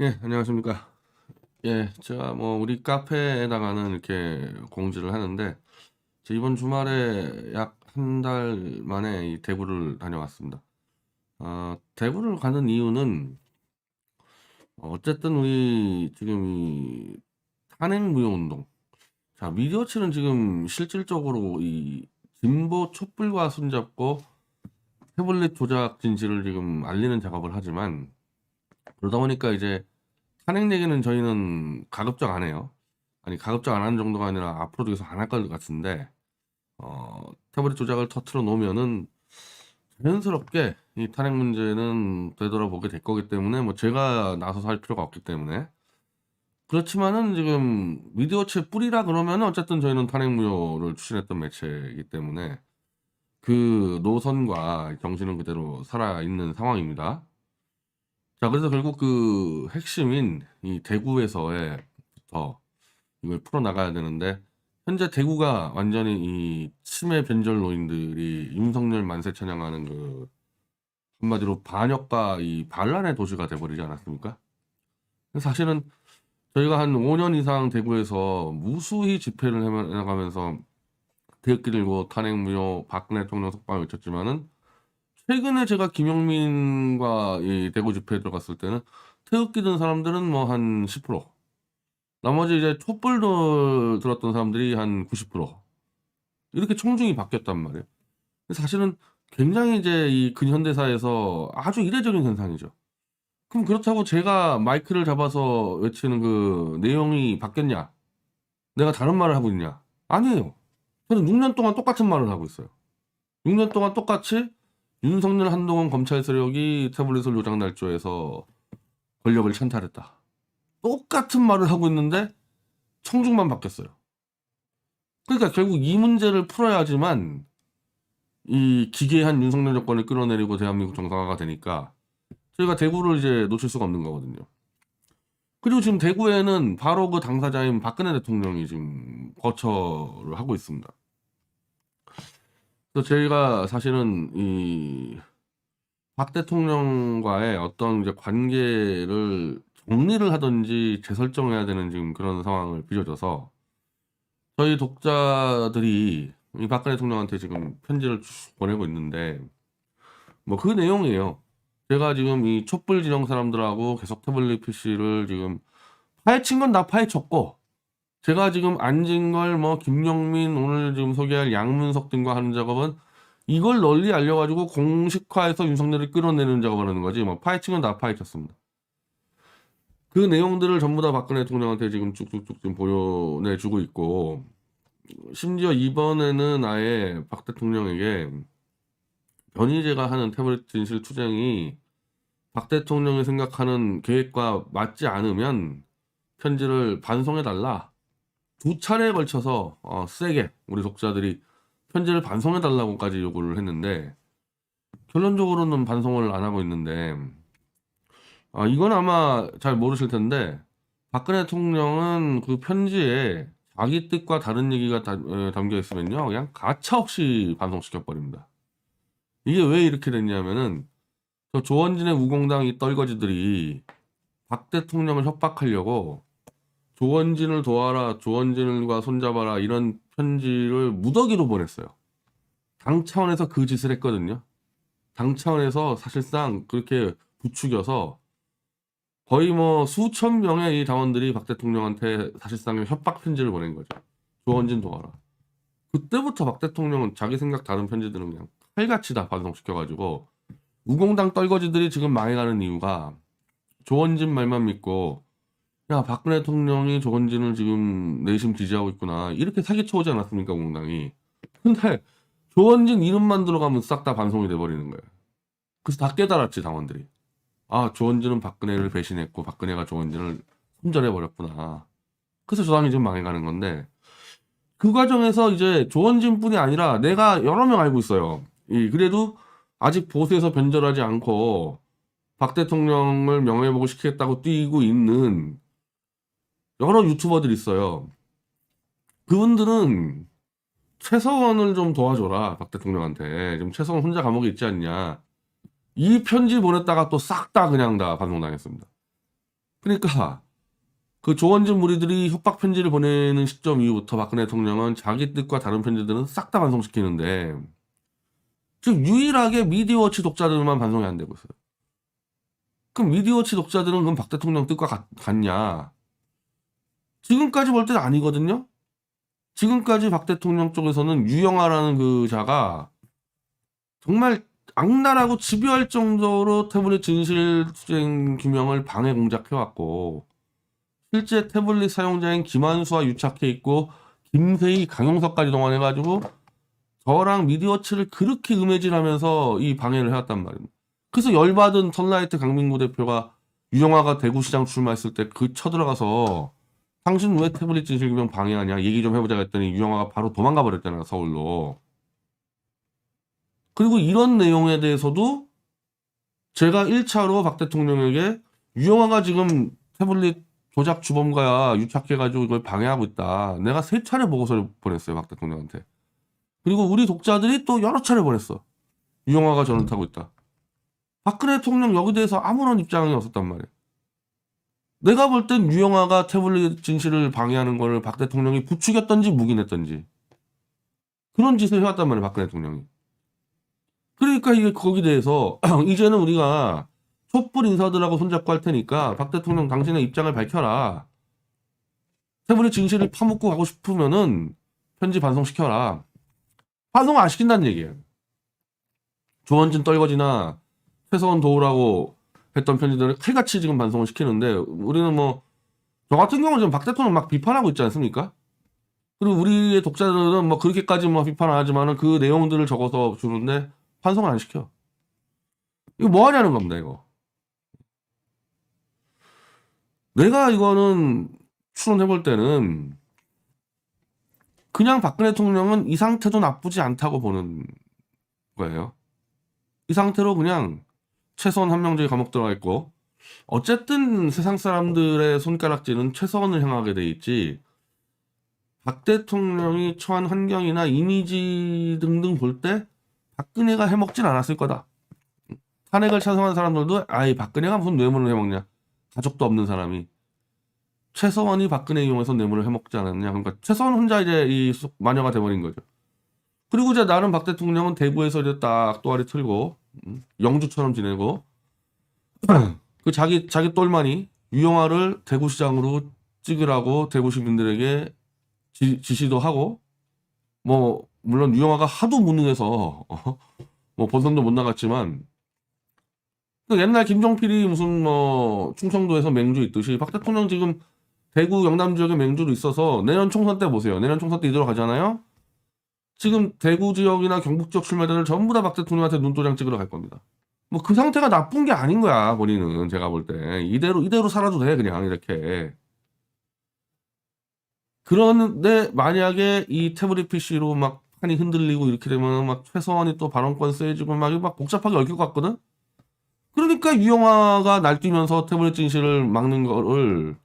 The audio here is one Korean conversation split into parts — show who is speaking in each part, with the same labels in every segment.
Speaker 1: 예, 안녕하십니까. 예, 제가 뭐 우리 카페에다가는 이렇게 공지를 하는데, 저 이번 주말에 약 한 달 만에 이 대구를 다녀왔습니다. 대구를 가는 이유는, 어쨌든 우리 지금 이 탄핵무효 운동. 자, 미디어치는 지금 실질적으로 이 진보 촛불과 손잡고 태블릿 조작 진실을 지금 알리는 작업을 하지만, 그러다 보니까 이제 탄핵 얘기는 저희는 가급적 안 해요. 아니, 가급적 안 하는 정도가 아니라 앞으로도 계속 안 할 것 같은데, 태블릿 조작을 터트려 놓으면은 자연스럽게 이 탄핵 문제는 되돌아보게 될 거기 때문에, 뭐 제가 나서서 할 필요가 없기 때문에. 그렇지만은 지금 미디어체 뿌리라 그러면은 어쨌든 저희는 탄핵 무효를 추진했던 매체이기 때문에 그 노선과 정신은 그대로 살아있는 상황입니다. 자, 그래서 결국 그 핵심인 이 대구에서부터 이걸 풀어나가야 되는데, 현재 대구가 완전히 이 치매 변절노인들이 윤석열 만세 찬양하는 그 한마디로 반역과 이 반란의 도시가 돼버리지 않았습니까? 사실은 저희가 한 5년 이상 대구에서 무수히 집회를 해나가면서 태극기 들고 탄핵무효 박근혜 대통령 석방을 외쳤지만은, 최근에 제가 김용민과 이 대구 집회에 들어갔을 때는 태극기 든 사람들은 뭐 한 10%, 나머지 이제 촛불도 들었던 사람들이 한 90%, 이렇게 청중이 바뀌었단 말이에요. 사실은 굉장히 이제 이 근현대사에서 아주 이례적인 현상이죠. 그럼 그렇다고 제가 마이크를 잡아서 외치는 그 내용이 바뀌었냐? 내가 다른 말을 하고 있냐? 아니에요. 저는 6년 동안 똑같은 말을 하고 있어요. 6년 동안 똑같이 윤석열 한동훈 검찰 세력이 태블릿을 요장날조해서 권력을 찬탈했다, 똑같은 말을 하고 있는데 청중만 바뀌었어요. 그러니까 결국 이 문제를 풀어야지만 이 기괴한 윤석열 정권을 끌어내리고 대한민국 정상화가 되니까 저희가 대구를 이제 놓칠 수가 없는 거거든요. 그리고 지금 대구에는 바로 그 당사자인 박근혜 대통령이 지금 거처를 하고 있습니다. 그래서 저희가 사실은 이 박 대통령과의 어떤 이제 관계를 정리를 하든지 재설정해야 되는 지금 그런 상황을 빚어져서, 저희 독자들이 이 박근혜 대통령한테 지금 편지를 쭉 보내고 있는데, 뭐 그 내용이에요. 제가 지금 이 촛불 진영 사람들하고 계속 태블릿 PC를 지금 파헤친 건 다 파헤쳤고, 제가 지금 앉은 걸 뭐 김영민, 오늘 지금 소개할 양문석 등과 하는 작업은 이걸 널리 알려가지고 공식화해서 윤석열을 끌어내는 작업을 하는 거지, 뭐 파헤친 건 다 파헤쳤습니다. 그 내용들을 전부 다 박근혜 대통령한테 지금 쭉쭉쭉 지금 보여내주고 있고, 심지어 이번에는 아예 박 대통령에게 변희재가 하는 태블릿 진실 투쟁이 박 대통령이 생각하는 계획과 맞지 않으면 편지를 반송해달라, 두 차례에 걸쳐서 세게 우리 독자들이 편지를 반송해달라고까지 요구를 했는데, 결론적으로는 반송을 안 하고 있는데, 이건 아마 잘 모르실 텐데, 박근혜 대통령은 그 편지에 자기 뜻과 다른 얘기가 담겨 있으면요, 그냥 가차없이 반송시켜 버립니다. 이게 왜 이렇게 됐냐면은, 저 조원진의 우공당 이 떨거지들이 박 대통령을 협박하려고 조원진을 도와라, 조원진과 손잡아라, 이런 편지를 무더기로 보냈어요. 당 차원에서 그 짓을 했거든요. 당 차원에서 사실상 그렇게 부추겨서 거의 뭐 수천 명의 이 당원들이 박 대통령한테 사실상 협박 편지를 보낸 거죠. 조원진 도와라. 그때부터 박 대통령은 자기 생각 다른 편지들은 그냥 칼같이 다 반송시켜가지고, 우공당 떨거지들이 지금 망해가는 이유가 조원진 말만 믿고, 야, 박근혜 대통령이 조원진을 지금 내심 지지하고 있구나, 이렇게 사기쳐오지 않았습니까, 우공당이. 근데 조원진 이름만 들어가면 싹 다 반송이 돼버리는 거예요. 그래서 다 깨달았지, 당원들이. 아, 조원진은 박근혜를 배신했고 박근혜가 조원진을 손절해버렸구나. 그래서 저 당이 지금 망해가는 건데, 그 과정에서 이제 조원진뿐이 아니라 내가 여러 명 알고 있어요. 그래도 아직 보수에서 변절하지 않고 박 대통령을 명예회복을 시키겠다고 뛰고 있는 여러 유튜버들이 있어요. 그분들은 최서원을 좀 도와줘라, 박 대통령한테. 지금 최서원 혼자 감옥에 있지 않냐. 이 편지 보냈다가 또 싹 다 그냥 다 반송당했습니다. 그러니까 그 조원진 무리들이 협박 편지를 보내는 시점 이후부터 박근혜 대통령은 자기 뜻과 다른 편지들은 싹 다 반송시키는데 지금 유일하게 미디어워치 독자들만 반송이 안 되고 있어요. 그럼 미디어워치 독자들은 그럼 박 대통령 뜻과 같냐? 지금까지 볼 때는 아니거든요. 지금까지 박 대통령 쪽에서는 유영아라는 그 자가 정말 악랄하고 집요할 정도로 태블릿 진실 수행 규명을 방해 공작해왔고 실제 태블릿 사용자인 김한수와 유착해 있고 김세희, 강용석까지 동원해가지고 저랑 미디어치를 그렇게 음해질하면서 이 방해를 해왔단 말입니다. 그래서 열받은 선라이트 강민구 대표가 유영아가 대구시장 출마했을 때 그 쳐들어가서 당신 왜 태블릿 진실 규명 방해하냐 얘기 좀 해보자 했더니 유영아가 바로 도망가 버렸잖아요, 서울로. 그리고 이런 내용에 대해서도 제가 1차로 박 대통령에게 유영아가 지금 태블릿 조작 주범가야 유착해가지고 이걸 방해하고 있다. 내가 3차례 보고서를 보냈어요, 박 대통령한테. 그리고 우리 독자들이 또 여러 차례 보냈어. 유영아가 저런타고 있다. 박근혜 대통령 여기 대해서 아무런 입장이 없었단 말이에요. 내가 볼 땐 유영아가 태블릿 진실을 방해하는 거를 박 대통령이 부추겼던지 묵인했던지 그런 짓을 해왔단 말이에요, 박근혜 대통령이. 그러니까 이게 거기 대해서 이제는 우리가 촛불 인사들하고 손잡고 할 테니까 박 대통령 당신의 입장을 밝혀라. 태블릿 진실을 파묻고 가고 싶으면은 편지 반송시켜라. 반송 안 시킨다는 얘기예요. 조원진 떨거지나 최서원 도우라고 했던 편지들을 칼같이 지금 반송을 시키는데 우리는 뭐 저 같은 경우는 지금 박 대통령 막 비판하고 있지 않습니까? 그리고 우리의 독자들은 뭐 그렇게까지 뭐 비판 안 하지만은 그 내용들을 적어서 주는데 반송을 안 시켜. 이거 뭐 하냐는 겁니다, 이거. 내가 이거는 추론해 볼 때는 그냥 박근혜 대통령은 이 상태도 나쁘지 않다고 보는 거예요. 이 상태로 그냥 최소한 한 명제에 감옥 들어가 있고 어쨌든 세상 사람들의 손가락질은 최소한을 향하게 돼 있지 박 대통령이 처한 환경이나 이미지 등등 볼 때 박근혜가 해먹진 않았을 거다. 탄핵을 찬성한 사람들도 아이 박근혜가 무슨 뇌물을 해먹냐. 가족도 없는 사람이. 최서원이 박근혜 이용해서 뇌물을 해먹지 않았냐. 그러니까 최서원 혼자 이제 이 마녀가 돼버린 거죠. 그리고 이제 나름 박 대통령은 대구에서 이제 딱 또아리 틀고 영주처럼 지내고 그 자기 똘마니 유영아를 대구시장으로 찍으라고 대구 시민들에게 지시도 하고 뭐 물론 유영아가 하도 무능해서 뭐 본선도 못 나갔지만 그 옛날 김종필이 무슨 뭐 충청도에서 맹주 있듯이 박 대통령 지금 대구 영남 지역에 맹주로 있어서 내년 총선 때 보세요. 내년 총선 때 이대로 가잖아요. 지금 대구 지역이나 경북 지역 출마자들 전부 다 박 대통령한테 눈도장 찍으러 갈 겁니다. 뭐 그 상태가 나쁜 게 아닌 거야, 본인은. 제가 볼 때. 이대로 살아도 돼, 그냥 이렇게. 그런데 만약에 이 태블릿 PC로 막 판이 흔들리고 이렇게 되면 막 최서원이 또 발언권 세지고 막 복잡하게 얽힐 것 같거든? 그러니까 유영아가 날뛰면서 태블릿 진실을 막는 거를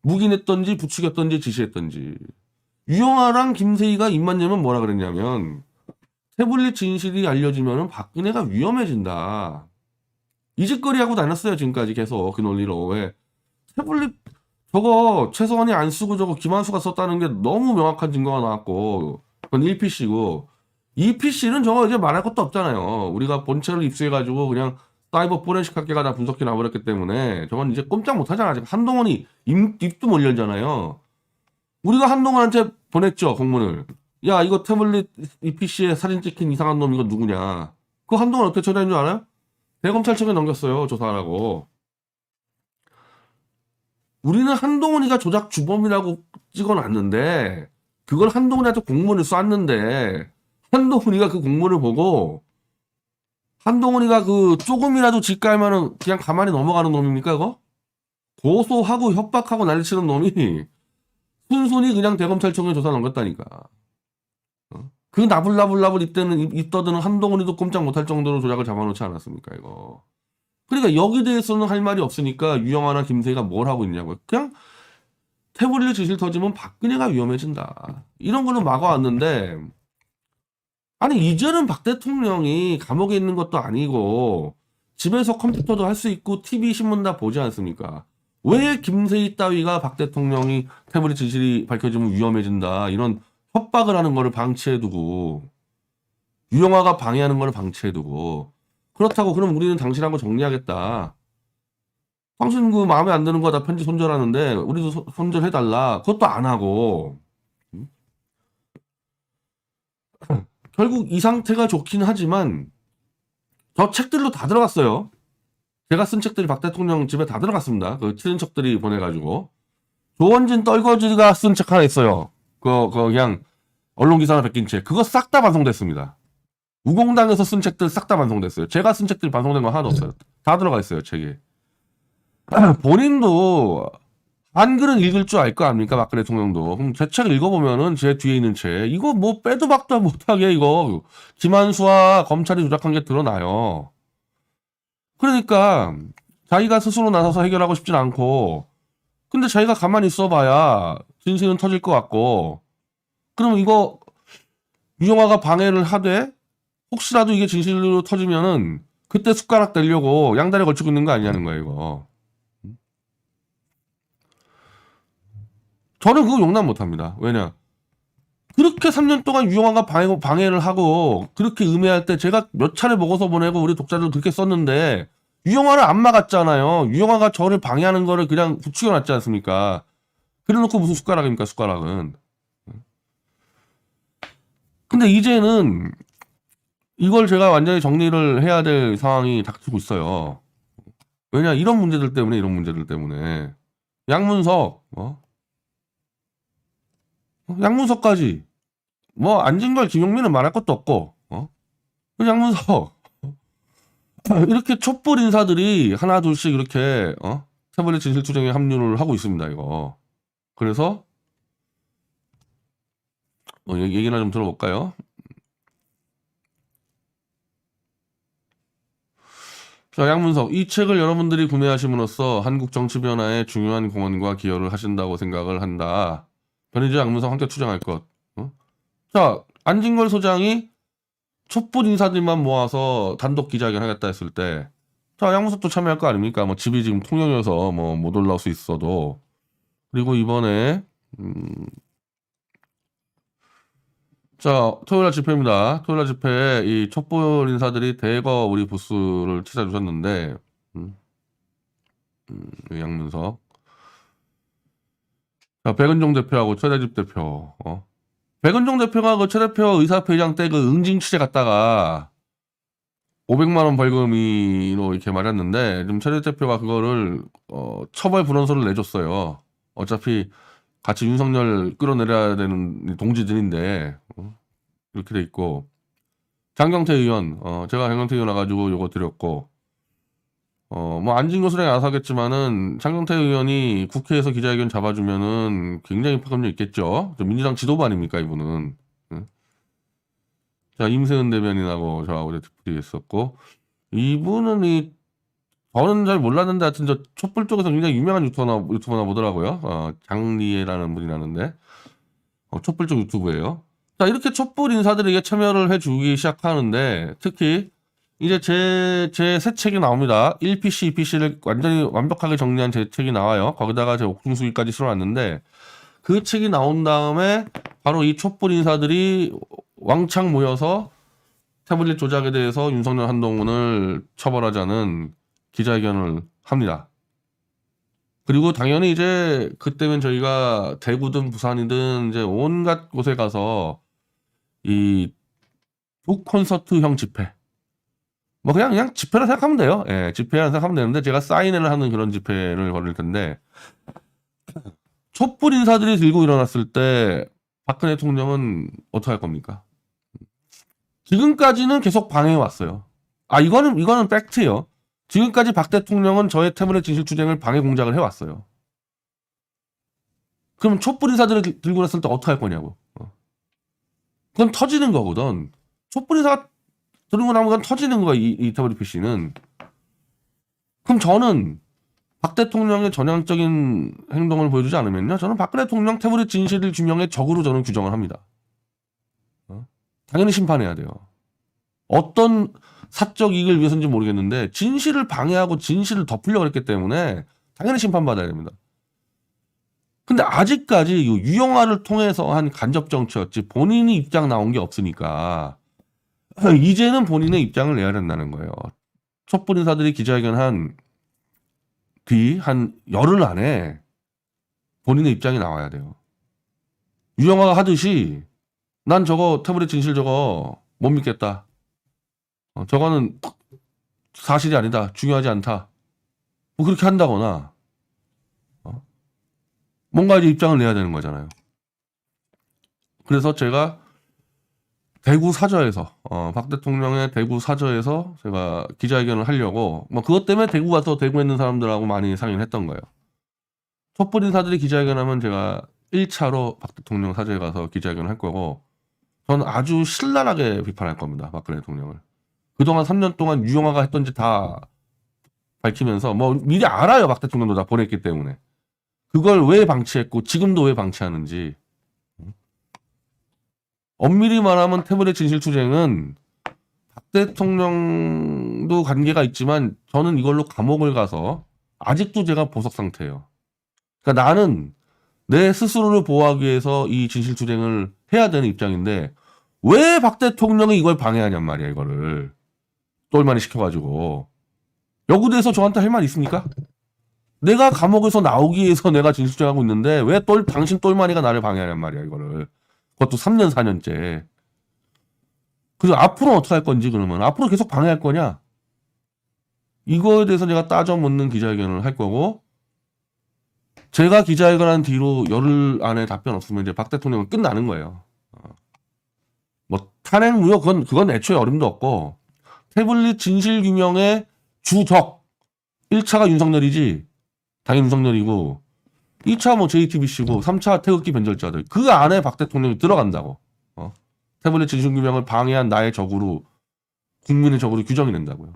Speaker 1: 묵인했던지 부추겼던지 지시했던지. 유영아랑 김세희가 입만 열면 뭐라 그랬냐면 태블릿 진실이 알려지면 박근혜가 위험해진다. 이 짓거리 하고 다녔어요, 지금까지 계속 그 논리로. 왜 태블릿 저거 최서원이 안 쓰고 저거 김한수가 썼다는 게 너무 명확한 증거가 나왔고 그건 1PC고 2PC는 저거 이제 말할 것도 없잖아요. 우리가 본체를 입수해가지고 그냥 사이버 포렌식 학계가 다 분석해 놔버렸기 때문에 저건 이제 꼼짝 못하잖아. 지금 한동훈이 입도 못 열잖아요. 우리가 한동훈한테 보냈죠, 공문을. 야, 이거 태블릿 이 PC에 사진 찍힌 이상한 놈 이거 누구냐. 그거 한동훈 어떻게 처리한 줄 알아요? 대검찰청에 넘겼어요, 조사하라고. 우리는 한동훈이가 조작 주범이라고 찍어놨는데 그걸 한동훈한테 공문을 쐈는데 한동훈이가 그 공문을 보고 한동훈이가 그 조금이라도 짓갈면은 그냥 가만히 넘어가는 놈입니까 그거? 고소하고 협박하고 난리치는 놈이 순순히 그냥 대검찰청에 조사 넘겼다니까. 그 나불나불나불 입 떠드는 한동훈이도 꼼짝 못할 정도로 조작을 잡아놓지 않았습니까 이거. 그러니까 여기 대해서는 할 말이 없으니까 유영아나 김세희가 뭘 하고 있냐고요. 그냥 태블릿 지실 터지면 박근혜가 위험해진다. 이런 거는 막아왔는데 아니 이제는 박 대통령이 감옥에 있는 것도 아니고 집에서 컴퓨터도 할 수 있고 TV 신문 다 보지 않습니까? 왜 김세희 따위가 박 대통령이 태블릿 진실이 밝혀지면 위험해진다 이런 협박을 하는 거를 방치해두고 유영아가 방해하는 거를 방치해두고 그렇다고 그럼 우리는 당신하고 정리하겠다. 당신 그 마음에 안 드는 거 다 편지 손절하는데 우리도 손절해달라. 그것도 안 하고 결국 이 상태가 좋긴 하지만 저 책들로 다 들어갔어요. 제가 쓴 책들이 박 대통령 집에 다 들어갔습니다. 그 친인척들이 보내가지고 조원진 떨거지가 쓴 책 하나 있어요. 그거 그냥 언론 기사나 베낀 책 그거 싹 다 반송됐습니다. 우공당에서 쓴 책들 싹 다 반송됐어요. 제가 쓴 책들이 반송된 거 하나도 없어요. 다 들어가 있어요 책이. 본인도 한글은 읽을 줄 알 거 아닙니까 박근혜 대통령도. 그럼 제 책 읽어보면은 제 뒤에 있는 책 이거 뭐 빼도 박도 못하게 이거 김한수와 검찰이 조작한 게 드러나요. 그러니까 자기가 스스로 나서서 해결하고 싶진 않고 근데 자기가 가만히 있어봐야 진실은 터질 것 같고 그럼 이거 유영아가 방해를 하되 혹시라도 이게 진실로 터지면은 그때 숟가락 대려고 양다리 걸치고 있는 거 아니냐는 거예요 이거. 저는 그거 용납 못합니다. 왜냐 그렇게 3년 동안 유영아가 방해를 하고 그렇게 음해할 때 제가 몇 차례 먹어서 보내고 우리 독자들 그렇게 썼는데 유영아를 안 막았잖아요. 유영아가 저를 방해하는 거를 그냥 부추겨놨지 않습니까? 그래놓고 무슨 숟가락입니까 숟가락은. 근데 이제는 이걸 제가 완전히 정리를 해야 될 상황이 닥치고 있어요. 왜냐 이런 문제들 때문에 양문석 양문석까지 뭐 안진걸 김용민은 말할 것도 없고 그 양문석 이렇게 촛불 인사들이 하나 둘씩 이렇게 태블릿 진실투쟁에 합류를 하고 있습니다 이거. 그래서 얘기나 좀 들어볼까요? 자, 양문석, 이 책을 여러분들이 구매하심으로써 한국 정치 변화에 중요한 공헌과 기여를 하신다고 생각을 한다. 변희재 양문석 함께 투쟁할 것. 자, 안진걸 소장이 촛불 인사들만 모아서 단독 기자회견 하겠다 했을 때, 자, 양문석도 참여할 거 아닙니까? 뭐 집이 지금 통영이어서 뭐 못 올라올 수 있어도. 그리고 이번에 자, 토요일날 집회입니다. 토요일날 집회에 이 촛불 인사들이 대거 우리 부스를 찾아주셨는데, 양문석. 자, 백은종 대표하고 최대집 대표, 백은종 대표가 그 최 대표 의사회장 때 그 응징 취재 갔다가 500만 원 벌금으로 이렇게 말했는데, 지금 최대 대표가 그거를, 처벌 불원서를 내줬어요. 어차피 같이 윤석열 끌어내려야 되는 동지들인데, 이렇게 돼 있고. 장경태 의원, 제가 장경태 의원 와가지고 요거 드렸고, 뭐 안진걸 소장이 알아서 하겠지만은 장경태 의원이 국회에서 기자회견 잡아주면은 굉장히 파급력 있겠죠. 민주당 지도부 아닙니까 이분은. 응? 자 임세은 대변인하고 저하고 디프리 했었고 이분은 저는 잘 몰랐는데 하여튼 저 촛불 쪽에서 굉장히 유명한 유튜버나 보더라고요. 장리에라는 분이 나는데 촛불 쪽 유튜브예요. 자 이렇게 촛불 인사들에게 참여를 해주기 시작하는데 특히 이제 제 새 책이 나옵니다. 1PC, 2PC를 완전히 완벽하게 정리한 제 책이 나와요. 거기다가 제 옥중수기까지 실어놨는데 그 책이 나온 다음에 바로 이 촛불 인사들이 왕창 모여서 태블릿 조작에 대해서 윤석열 한동훈을 처벌하자는 기자회견을 합니다. 그리고 당연히 이제 그때면 저희가 대구든 부산이든 이제 온갖 곳에 가서 이 북콘서트형 집회 뭐 그냥 집회라 생각하면 돼요. 예, 집회라 생각하면 되는데 제가 사인회를 하는 그런 집회를 벌일 텐데 촛불 인사들이 들고 일어났을 때 박근혜 대통령은 어떻게 할 겁니까? 지금까지는 계속 방해해 왔어요. 이거는 팩트예요. 지금까지 박 대통령은 저의 태블릿 진실투쟁을 방해 공작을 해왔어요. 그럼 촛불 인사들을 들고 났을 때 어떻게 할 거냐고. 그건 터지는 거거든. 촛불 인사가 들고 나면 그건 터지는 거야, 이 태블릿 PC는. 그럼 저는 박 대통령의 전향적인 행동을 보여주지 않으면요. 저는 박근혜 대통령 태블릿 진실 규명의 적으로 저는 규정을 합니다. 당연히 심판해야 돼요. 어떤 사적 이익을 위해서인지 모르겠는데 진실을 방해하고 진실을 덮으려고 했기 때문에 당연히 심판받아야 됩니다. 근데 아직까지 유영아를 통해서 한 간접 정치였지 본인이 입장 나온 게 없으니까 이제는 본인의 입장을 내야 된다는 거예요. 촛불 인사들이 기자회견 한 뒤 한 열흘 안에 본인의 입장이 나와야 돼요. 유영아가 하듯이 난 저거 태블릿 진실 저거 못 믿겠다. 저거는 사실이 아니다. 중요하지 않다. 뭐 그렇게 한다거나 뭔가 이제 입장을 내야 되는 거잖아요. 그래서 제가 대구 사저에서 박 대통령의 대구 사저에서 제가 기자회견을 하려고 뭐 그것 때문에 대구 가서 대구에 있는 사람들하고 많이 상의를 했던 거예요. 촛불 인사들이 기자회견하면 제가 1차로 박 대통령 사저에 가서 기자회견을 할 거고 저는 아주 신랄하게 비판할 겁니다. 박근혜 대통령을. 그동안 3년 동안 유영아가 했던 짓 다 밝히면서 뭐 미리 알아요. 박 대통령도 다 보냈기 때문에. 그걸 왜 방치했고 지금도 왜 방치하는지. 엄밀히 말하면 태블릿 진실투쟁은 박 대통령도 관계가 있지만 저는 이걸로 감옥을 가서 아직도 제가 보석 상태예요. 그러니까 나는 내 스스로를 보호하기 위해서 이 진실투쟁을 해야 되는 입장인데 왜 박 대통령이 이걸 방해하냔 말이야. 이거를 똘마니 시켜가지고 여구대에서 저한테 할 말 있습니까? 내가 감옥에서 나오기 위해서 내가 진실투쟁하고 있는데 왜 당신 똘마니가 나를 방해하냔 말이야. 이거를 그것도 3년 4년째. 그래서 앞으로는 어떻게 할 건지 그러면 앞으로 계속 방해할 거냐? 이거에 대해서 내가 따져 묻는 기자회견을 할 거고 제가 기자회견한 뒤로 열흘 안에 답변 없으면 이제 박 대통령은 끝나는 거예요. 뭐 탄핵 무효 그건 애초에 어림도 없고 태블릿 진실 규명의 주적 1차가 윤석열이지 당연히 윤석열이고 2차 뭐 JTBC고 3차 태극기 변절자들 그 안에 박 대통령이 들어간다고. 태블릿 진실 규명을 방해한 나의 적으로 국민의 적으로 규정이 된다고요.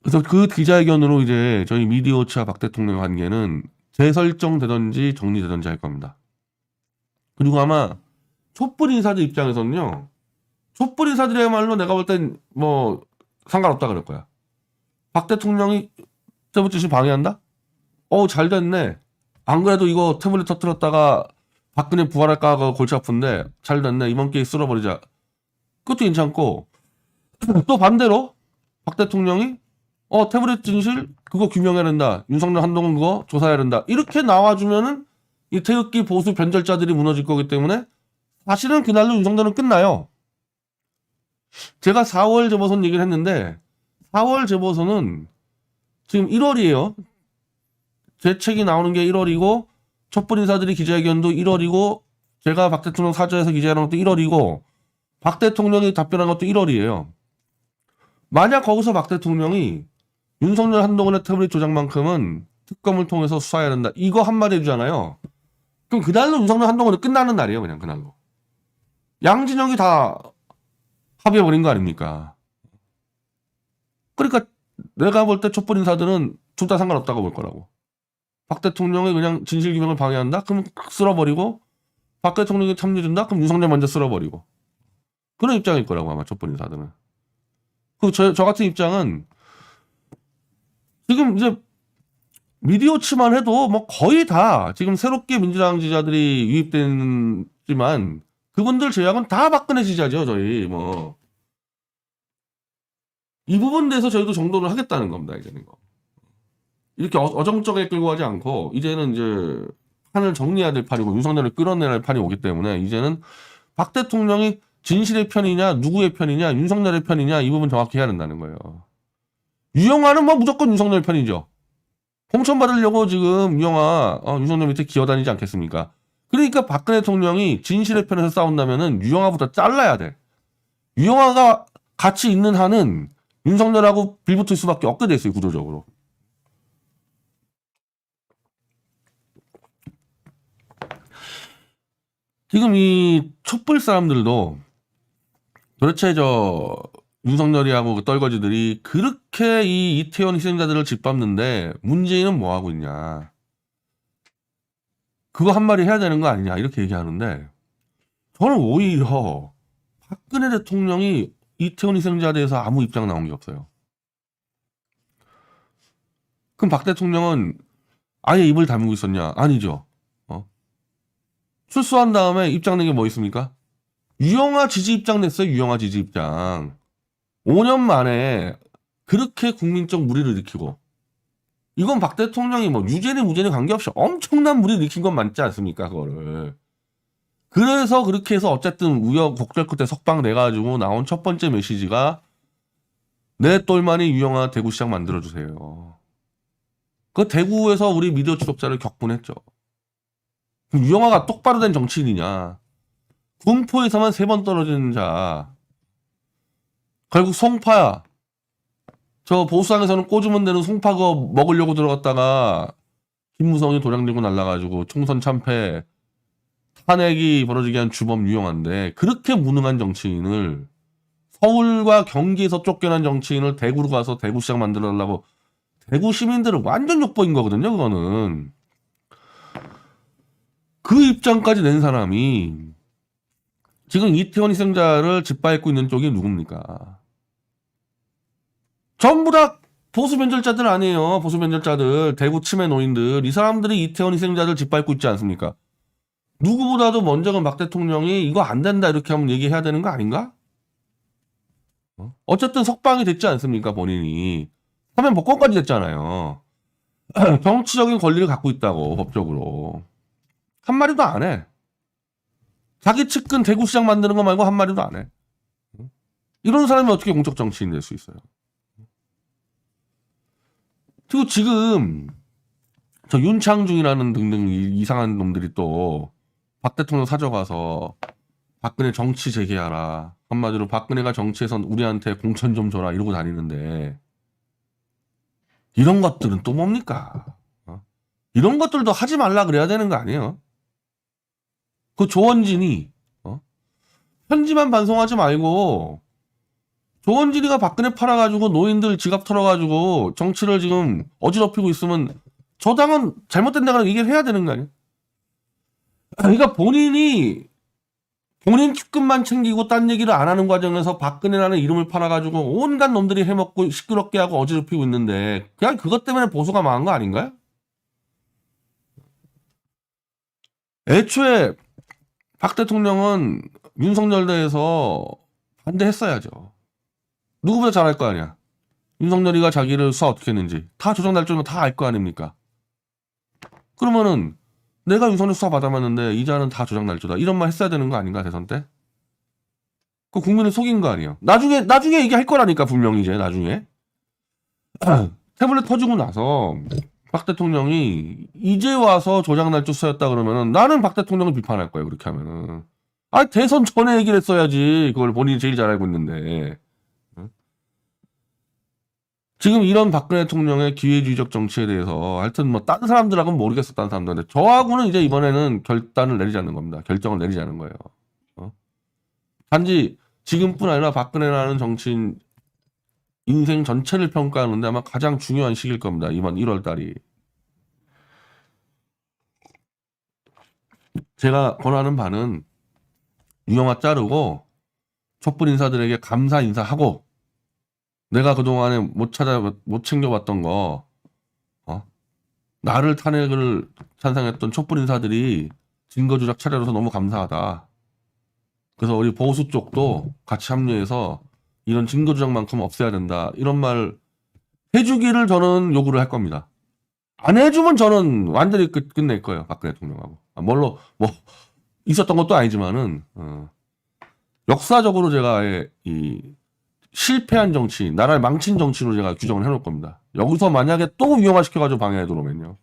Speaker 1: 그래서 그 기자회견으로 이제 저희 미디어오치와 박 대통령 관계는 재설정되든지 정리되든지 할 겁니다. 그리고 아마 촛불 인사들 입장에서는요. 촛불 인사들이야말로 내가 볼 땐 뭐 상관없다 그럴 거야. 박 대통령이 태블릿 진실 방해한다? 잘 됐네. 안 그래도 이거 태블릿 터뜨렸다가 박근혜 부활할까 골치 아픈데 잘 됐네. 이번 기회에 쓸어버리자. 그것도 괜찮고 또 반대로 박 대통령이 태블릿 진실 그거 규명해야 된다. 윤석열 한동훈 그거 조사해야 된다. 이렇게 나와주면은 이 태극기 보수 변절자들이 무너질 거기 때문에 사실은 그날로 윤석열은 끝나요. 제가 4월 재보선 얘기를 했는데 4월 재보선은 지금 1월이에요. 제 책이 나오는 게 1월이고 촛불 인사들이 기자회견도 1월이고 제가 박 대통령 사저에서 기자회견한 것도 1월이고 박 대통령이 답변한 것도 1월이에요. 만약 거기서 박 대통령이 윤석열 한동훈의 태블릿 조작만큼은 특검을 통해서 수사해야 된다. 이거 한마디 해주잖아요. 그럼 그날로 윤석열 한동훈은 끝나는 날이에요. 그냥 그날로. 양진영이 다 합의해버린 거 아닙니까? 그러니까 내가 볼 때 촛불 인사들은 둘 다 상관없다고 볼 거라고. 박 대통령이 그냥 진실규명을 방해한다? 그럼 쓸어버리고 박 대통령이 참여준다? 그럼 윤석열 먼저 쓸어버리고 그런 입장일 거라고 아마 촛불 인사들은. 그 저 같은 입장은 지금 이제 미디어치만 해도 뭐 거의 다 지금 새롭게 민주당 지지자들이 유입됐지만 그분들 제약은 다 박근혜 지지자죠. 저희 뭐 이 부분에 대해서 저희도 정돈을 하겠다는 겁니다. 이제는 거. 이렇게 어정쩡하게 끌고 가지 않고 이제는 이제 판을 정리해야 될 판이고 윤석열을 끌어내야 할 판이 오기 때문에 이제는 박 대통령이 진실의 편이냐 누구의 편이냐 윤석열의 편이냐 이 부분 정확히 해야 된다는 거예요. 유영아는 뭐 무조건 윤석열 편이죠. 공천 받으려고 지금 유영아 윤석열 밑에 기어다니지 않겠습니까? 그러니까 박근혜 대통령이 진실의 편에서 싸운다면은 유영아부터 잘라야 돼. 유영아가 같이 있는 한은 윤석열하고 빌붙을 수밖에 없게 돼 있어요. 구조적으로. 지금 이 촛불 사람들도 도대체 윤석열이하고 그 떨거지들이 그렇게 이 이태원 희생자들을 짓밟는데 문재인은 뭐 하고 있냐. 그거 한마디 해야 되는 거 아니냐 이렇게 얘기하는데 저는 오히려 박근혜 대통령이 이태원 희생자에 대해서 아무 입장 나온 게 없어요. 그럼 박 대통령은 아예 입을 다물고 있었냐? 아니죠. 출소한 다음에 입장 낸 게 뭐 있습니까? 유영하 지지 입장 냈어요. 유영하 지지 입장. 5년 만에 그렇게 국민적 무리를 일으키고, 이건 박 대통령이 뭐 유죄니 무죄니 관계없이 엄청난 무리를 일으킨 건 맞지 않습니까? 그거를. 그래서 그렇게 해서 어쨌든 우여곡절 끝에 석방 내가지고 나온 첫 번째 메시지가 내 똘마니 유영하 대구시장 만들어주세요. 그 대구에서 우리 미디어 추적자를 격분했죠. 유영하가 똑바로 된 정치인이냐? 군포에서만 3번 떨어지는 자. 결국 송파야. 저 보수당에서는 꽂으면 되는 송파 거 먹으려고 들어갔다가 김무성이 도장 들고 날라가지고 총선 참패, 탄핵이 벌어지게 한 주범 유영한데, 그렇게 무능한 정치인을, 서울과 경기에서 쫓겨난 정치인을 대구로 가서 대구시장 만들어달라고, 대구 시민들은 완전 욕보인 거거든요. 그거는. 그 입장까지 낸 사람이 지금 이태원 희생자를 짓밟고 있는 쪽이 누굽니까? 전부 다 보수 변절자들 아니에요. 보수 변절자들, 대구 치매 노인들, 이 사람들이 이태원 희생자들 짓밟고 있지 않습니까? 누구보다도 먼저는 박 대통령이 이거 안 된다 이렇게 하면 얘기해야 되는 거 아닌가? 어쨌든 석방이 됐지 않습니까? 본인이 사면 복권까지 됐잖아요. 정치적인 권리를 갖고 있다고 법적으로 한마디도 안 해. 자기 측근 대구시장 만드는 거 말고 한마디도 안 해. 이런 사람이 어떻게 공적 정치인 될 수 있어요? 그리고 지금 저 윤창중이라는 등등 이상한 놈들이 또 박 대통령 사저가서 박근혜 정치 재개하라, 한마디로 박근혜가 정치에선 우리한테 공천 좀 줘라 이러고 다니는데, 이런 것들은 또 뭡니까? 이런 것들도 하지 말라 그래야 되는 거 아니에요? 그 조원진이 편지만 반송하지 말고, 조원진이가 박근혜 팔아가지고 노인들 지갑 털어가지고 정치를 지금 어지럽히고 있으면 저 당은 잘못된다고 얘기를 해야 되는 거 아니에요? 그러니까 본인이 본인 측근만 챙기고 딴 얘기를 안 하는 과정에서 박근혜라는 이름을 팔아가지고 온갖 놈들이 해먹고 시끄럽게 하고 어지럽히고 있는데, 그냥 그것 때문에 보수가 망한 거 아닌가요? 애초에 박 대통령은 윤석열 대해서 반대했어야죠. 누구보다 잘할 거 아니야. 윤석열이가 자기를 수사 어떻게 했는지 다 조작 날조면 다 알 거 아닙니까? 그러면은 내가 윤석열 수사 받아봤는데 이자는 다 조작 날조다, 이런 말 했어야 되는 거 아닌가, 대선 때? 그 국민을 속인 거 아니에요. 나중에 얘기할 거라니까, 분명히 이제 나중에. 태블릿 터지고 나서 박 대통령이 이제 와서 조작 날조 수사였다 그러면은 나는 박 대통령을 비판할 거예요. 그렇게 하면은. 대선 전에 얘기를 했어야지. 그걸 본인이 제일 잘 알고 있는데. 지금 이런 박근혜 대통령의 기회주의적 정치에 대해서 하여튼 뭐 다른 사람들하고는 모르겠어, 다른 사람들한테. 저하고는 이제 이번에는 결단을 내리지 않는 겁니다. 결정을 내리지 않는 거예요. 단지 지금뿐 아니라 박근혜라는 정치인 인생 전체를 평가하는데 아마 가장 중요한 시기일 겁니다. 이번 1월 달이. 제가 권하는 바는 유영하 자르고 촛불 인사들에게 감사 인사하고, 내가 그동안에 못 챙겨봤던 거, 나를 탄핵을 찬성했던 촛불 인사들이 증거조작 차려줘서 너무 감사하다. 그래서 우리 보수 쪽도 같이 합류해서 이런 증거조작만큼 없애야 된다, 이런 말 해주기를 저는 요구를 할 겁니다. 안 해주면 저는 완전히 끝낼 거예요, 박근혜 대통령하고. 물론 뭐 있었던 것도 아니지만은 역사적으로 제가 아예 이 실패한 정치, 나라를 망친 정치로 제가 규정을 해놓을 겁니다. 여기서 만약에 또 위험화시켜가지고 방해해 들어오면요,